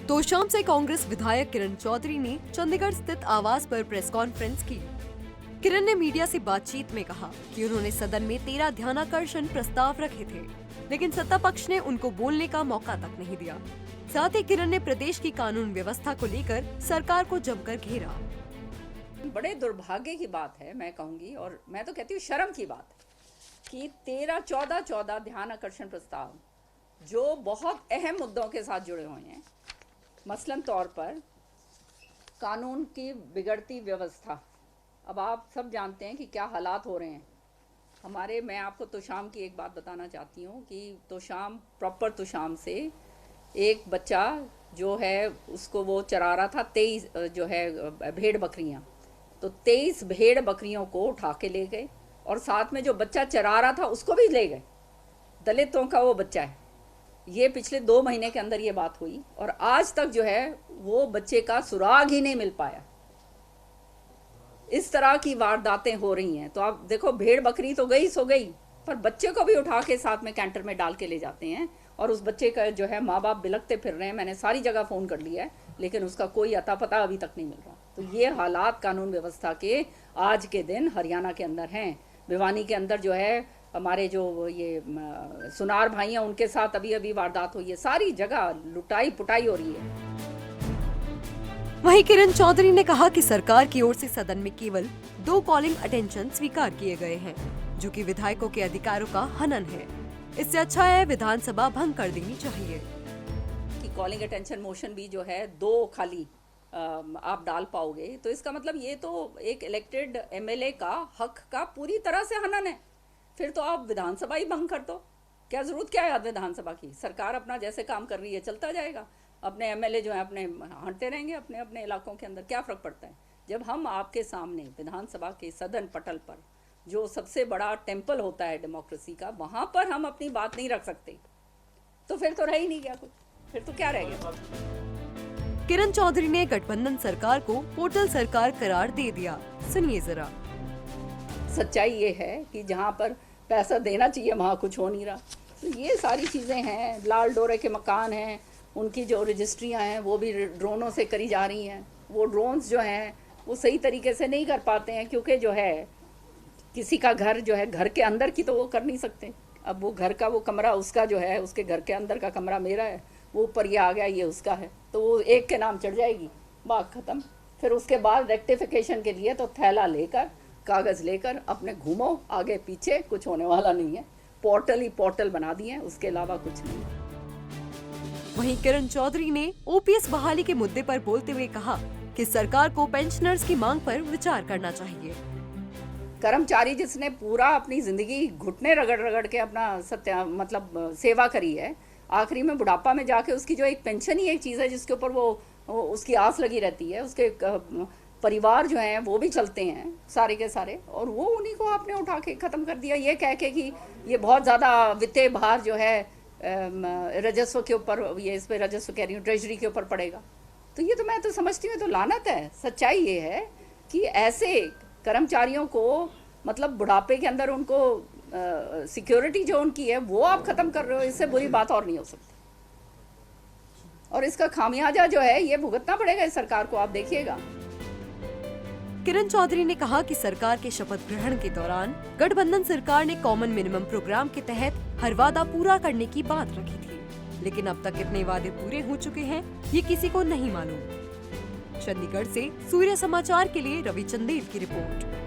तोशाम से कांग्रेस विधायक किरण चौधरी ने चंडीगढ़ स्थित आवास पर प्रेस कॉन्फ्रेंस की। किरण ने मीडिया से बातचीत में कहा कि उन्होंने सदन में 13 ध्यानाकर्षण प्रस्ताव रखे थे, लेकिन सत्ता पक्ष ने उनको बोलने का मौका तक नहीं दिया। साथ ही किरण ने प्रदेश की कानून व्यवस्था को लेकर सरकार को जमकर घेरा। बड़े दुर्भाग्य की बात है, मैं कहूंगी, और मैं तो कहती हूँ शर्म की बात है कि 14 ध्यान आकर्षण प्रस्ताव जो बहुत अहम मुद्दों के साथ जुड़े हुए हैं, मसलन तौर पर कानून की बिगड़ती व्यवस्था। अब आप सब जानते हैं कि क्या हालात हो रहे हैं मैं आपको तोशाम की एक बात बताना चाहती हूँ कि तोशाम से एक बच्चा जो है उसको वो चरा रहा था 23 जो है भेड़ बकरियाँ, तो 23 भेड़ बकरियों को उठा के ले गए और साथ में जो बच्चा चरा रहा था उसको भी ले गए। दलितों का वो बच्चा है। ये पिछले 2 महीने के अंदर ये बात हुई और आज तक जो है वो बच्चे का सुराग ही नहीं मिल पाया। इस तरह की वारदातें हो रही हैं। तो आप देखो, भेड़ बकरी तो गई सो गई, पर बच्चे को भी उठा के साथ में कैंटर में डाल के ले जाते हैं और उस बच्चे का जो है माँ बाप बिलखते फिर रहे हैं। मैंने सारी जगह फ़ोन कर लिया है, लेकिन उसका कोई अता पता अभी तक नहीं मिल रहा। तो ये हालात कानून व्यवस्था के आज के दिन हरियाणा के अंदर हैं। भिवानी के अंदर जो है हमारे जो ये सुनार भाई हैं, उनके साथ अभी अभी वारदात हुई है। सारी जगह लुटाई पुटाई हो रही है। वहीं किरण चौधरी ने कहा कि सरकार की ओर से सदन में केवल 2 कॉलिंग अटेंशन स्वीकार किए गए हैं, जो कि विधायकों के अधिकारों का हनन है। इससे अच्छा है विधानसभा भंग कर देनी चाहिए। कि कॉलिंग अटेंशन मोशन भी जो है 2 खाली आप डाल पाओगे, तो इसका मतलब ये तो एक इलेक्टेड एमएलए का हक का पूरी तरह से हनन है। फिर तो आप विधानसभा ही भंग कर दो। क्या जरूरत क्या है विधानसभा की? सरकार अपना जैसे काम कर रही है चलता जाएगा, अपने एमएलए जो है अपने हटते रहेंगे अपने अपने इलाकों के अंदर। क्या फ़र्क पड़ता है जब हम आपके सामने विधानसभा के सदन पटल पर, जो सबसे बड़ा टेम्पल होता है डेमोक्रेसी का, वहाँ पर हम अपनी बात नहीं रख सकते? तो फिर तो रह ही नहीं गया कुछ, फिर तो क्या रह गया? किरण चौधरी ने गठबंधन सरकार को पोर्टल सरकार करार दे दिया। सुनिए जरा। सच्चाई ये है कि जहाँ पर पैसा देना चाहिए वहाँ कुछ हो नहीं रहा। तो ये सारी चीज़ें हैं। लाल डोरे के मकान हैं, उनकी जो रजिस्ट्रियाँ हैं वो भी ड्रोनों से करी जा रही हैं। वो ड्रोन्स जो हैं वो सही तरीके से नहीं कर पाते हैं, क्योंकि जो है किसी का घर जो है घर के अंदर की तो वो कर नहीं सकते। अब वो घर का वो कमरा उसका जो है, उसके घर के अंदर का कमरा मेरा है, वो ऊपर ये आ गया ये उसका है, तो वो एक के नाम चढ़ जाएगी, बात ख़त्म। फिर उसके बाद रेक्टिफिकेशन के लिए तो थैला लेकर कागज़ लेकर अपने घूमो, आगे पीछे कुछ होने वाला नहीं है। पोर्टल ही पोर्टल बना दिए हैं, उसके अलावा कुछ नहीं। वहीं किरण चौधरी ने ओपीएस बहाली के मुद्दे पर बोलते हुए कहा कि सरकार को पेंशनर्स की मांग पर विचार करना चाहिए। कर्मचारी जिसने पूरा अपनी जिंदगी घुटने रगड़ रगड़ के अपना सेवा करी है, आखिरी में बुढ़ापा में जाके उसकी जो एक पेंशन ही एक चीज़ है जिसके ऊपर वो उसकी आस लगी रहती है। उसके परिवार जो हैं वो भी चलते हैं सारे के सारे, और वो उन्हीं को आपने उठा के ख़त्म कर दिया, ये कह के कि ये बहुत ज़्यादा वित्तीय भार जो है राजस्व के ऊपर, ये इस पर राजस्व कह रही हूँ, ट्रेजरी के ऊपर पड़ेगा। तो ये तो मैं तो समझती हूँ तो लानत है। सच्चाई ये है कि ऐसे कर्मचारियों को मतलब बुढ़ापे के अंदर उनको सिक्योरिटी जो उनकी है वो आप ख़त्म कर रहे हो। इससे बुरी बात और नहीं हो सकती, और इसका खामियाजा जो है ये भुगतना पड़ेगा इस सरकार को, आप देखिएगा। किरण चौधरी ने कहा कि सरकार के शपथ ग्रहण के दौरान गठबंधन सरकार ने कॉमन मिनिमम प्रोग्राम के तहत हर वादा पूरा करने की बात रखी थी, लेकिन अब तक कितने वादे पूरे हो चुके हैं ये किसी को नहीं मालूम। चंडीगढ़ से सूर्य समाचार के लिए रवि चंदेल की रिपोर्ट।